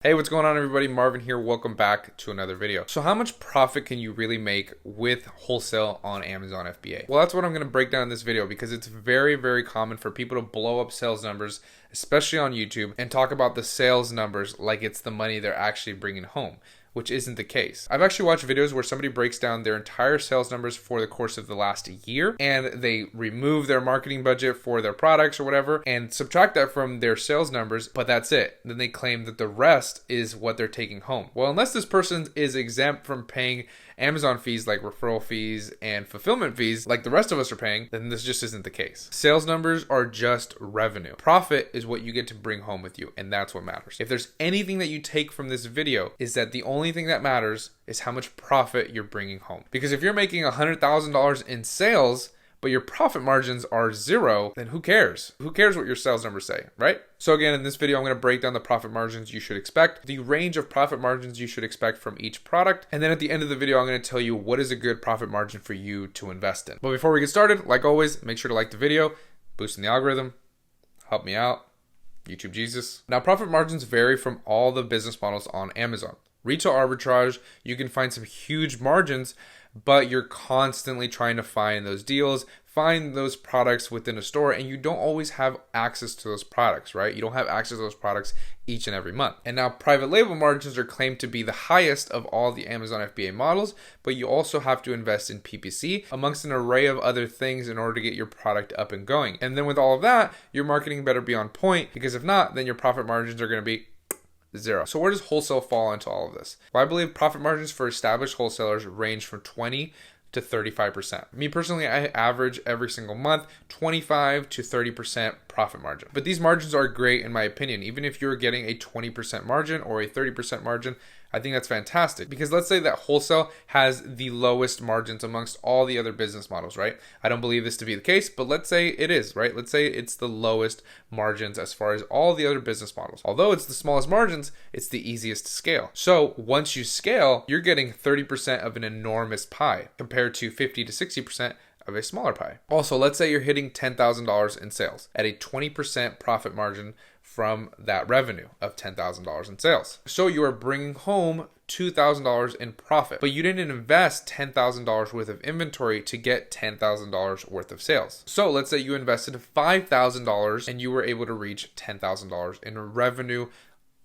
Hey, what's going on everybody? Marvin here. Welcome back to another video. So how much profit can you really make with wholesale on Amazon FBA? Well, that's what I'm going to break down in this video because it's very common for people to blow up sales numbers, especially on YouTube, and talk about the sales numbers like it's the money they're actually bringing home, which isn't the case. I've actually watched videos where somebody breaks down their entire sales numbers for the course of the last year, and they remove their marketing budget for their products or whatever and subtract that from their sales numbers, but that's it. Then they claim that the rest is what they're taking home. Well, unless this person is exempt from paying Amazon fees like referral fees and fulfillment fees like the rest of us are paying, then this just isn't the case. Sales numbers are just revenue. Profit is what you get to bring home with you, and that's what matters. If there's anything that you take from this video, is that the only thing that matters is how much profit you're bringing home. Because if you're making $100,000 in sales, but your profit margins are zero, then who cares? Who cares what your sales numbers say, right? So again, in this video, I'm going to break down the profit margins you should expect, the range of profit margins you should expect from each product, and then at the end of the video, I'm going to tell you what is a good profit margin for you to invest in. But before we get started, like always, make sure to like the video, boosting the algorithm, help me out, YouTube Jesus. Now, profit margins vary from all the business models on Amazon. Retail arbitrage, you can find some huge margins, but you're constantly trying to find those deals, find those products within a store, and you don't always have access to those products, right? You don't have access to those products each and every month. And now private label margins are claimed to be the highest of all the Amazon FBA models, but you also have to invest in PPC amongst an array of other things in order to get your product up and going. And then with all of that, your marketing better be on point, because if not, then your profit margins are going to be zero. So where does wholesale fall into all of this? Well, I believe profit margins for established wholesalers range from 20 to 35%. Me personally, I average every single month 25 to 30% profit margin. But these margins are great in my opinion. Even if you're getting a 20% margin or a 30% margin, I think that's fantastic, because let's say that wholesale has the lowest margins amongst all the other business models, right? I don't believe this to be the case, but let's say it is, right? Let's say it's the lowest margins as far as all the other business models. Although it's the smallest margins, it's the easiest to scale. So once you scale, you're getting 30% of an enormous pie compared to 50 to 60% of a smaller pie. Also, let's say you're hitting $10,000 in sales at a 20% profit margin from that revenue of $10,000 in sales. So you are bringing home $2,000 in profit, but you didn't invest $10,000 worth of inventory to get $10,000 worth of sales. So let's say you invested $5,000 and you were able to reach $10,000 in revenue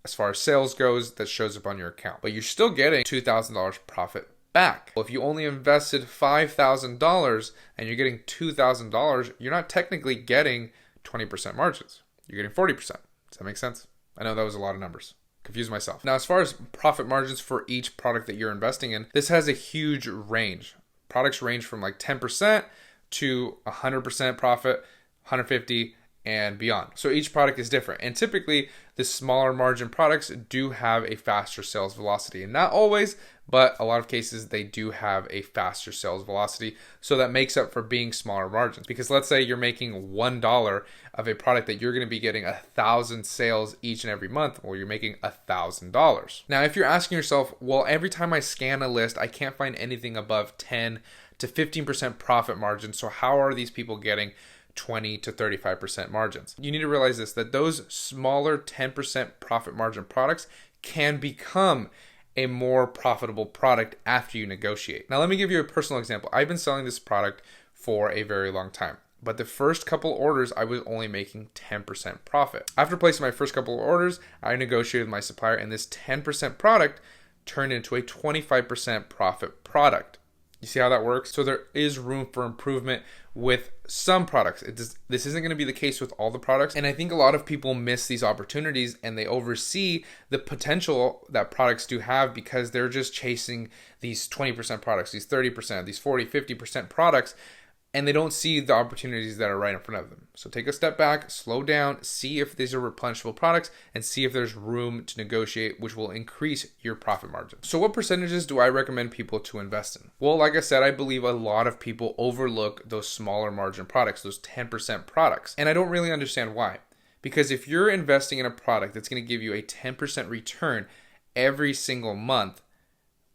as far as sales goes that shows up on your account, but you're still getting $2,000 profit back. Well, if you only invested $5,000 and you're getting $2,000, you're not technically getting 20% margins. You're getting 40%. Does that make sense? I know that was a lot of numbers. Confused myself. Now, as far as profit margins for each product that you're investing in, this has a huge range. Products range from like 10% to 100% profit, 150 and beyond. So each product is different. And typically the smaller margin products do have a faster sales velocity. And not always, but a lot of cases they do have a faster sales velocity. So that makes up for being smaller margins. Because let's say you're making $1 of a product that you're going to be getting 1,000 sales each and every month. Well, you're making $1,000. Now, if you're asking yourself, well, every time I scan a list, I can't find anything above 10 to 15% profit margin. So how are these people getting 20 to 35% margins? You need to realize this, that those smaller 10% profit margin products can become a more profitable product after you negotiate. Now, let me give you a personal example. I've been selling this product for a very long time, but the first couple orders, I was only making 10% profit. After placing my first couple of orders, I negotiated with my supplier, and this 10% product turned into a 25% profit product. You see how that works? So there is room for improvement with some products. This isn't going to be the case with all the products. And I think a lot of people miss these opportunities and they oversee the potential that products do have because they're just chasing these 20% products, these 30%, these 40, 50% products, and they don't see the opportunities that are right in front of them. So take a step back, slow down, see if these are replenishable products, and see if there's room to negotiate, which will increase your profit margin. So what percentages do I recommend people to invest in? Well, like I said, I believe a lot of people overlook those smaller margin products, those 10% products. And I don't really understand why. Because if you're investing in a product that's going to give you a 10% return every single month,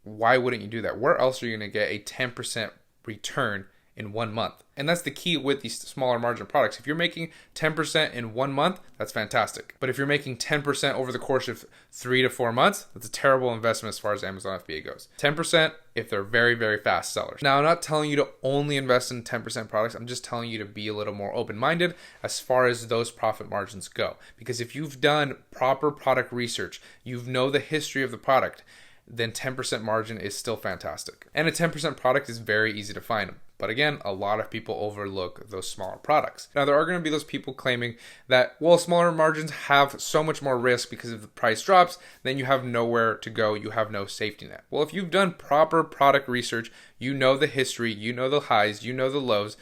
why wouldn't you do that? Where else are you going to get a 10% return in 1 month. And that's the key with these smaller margin products. If you're making 10% in 1 month, that's fantastic. But if you're making 10% over the course of 3 to 4 months, that's a terrible investment as far as Amazon FBA goes. 10% if they're very, very fast sellers. Now, I'm not telling you to only invest in 10% products. I'm just telling you to be a little more open-minded as far as those profit margins go. Because if you've done proper product research, you know the history of the product, then 10% margin is still fantastic. And a 10% product is very easy to find. But again, a lot of people overlook those smaller products. Now, there are going to be those people claiming that, well, smaller margins have so much more risk because if the price drops, then you have nowhere to go. You have no safety net. Well, if you've done proper product research, you know the history, you know the highs, you know the lows,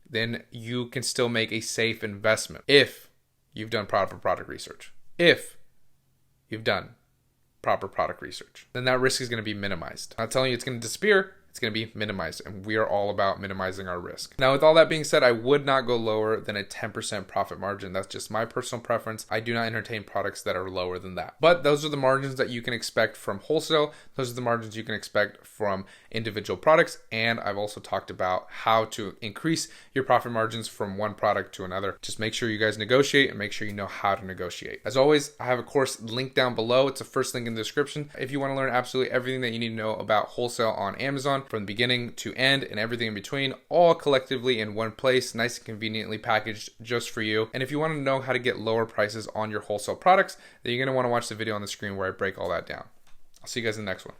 then you can still make a safe investment if you've done proper product research. If you've done proper product research, then that risk is going to be minimized. I'm not telling you it's going to disappear. It's going to be minimized, and we are all about minimizing our risk. Now, with all that being said, I would not go lower than a 10% profit margin. That's just my personal preference. I do not entertain products that are lower than that. But those are the margins that you can expect from wholesale. Those are the margins you can expect from individual products. And I've also talked about how to increase your profit margins from one product to another. Just make sure you guys negotiate and make sure you know how to negotiate. As always, I have a course linked down below. It's the first link in the description. If you want to learn absolutely everything that you need to know about wholesale on Amazon, from the beginning to end and everything in between, all collectively in one place, nice and conveniently packaged just for you. And if you want to know how to get lower prices on your wholesale products, then you're going to want to watch the video on the screen where I break all that down. I'll see you guys in the next one.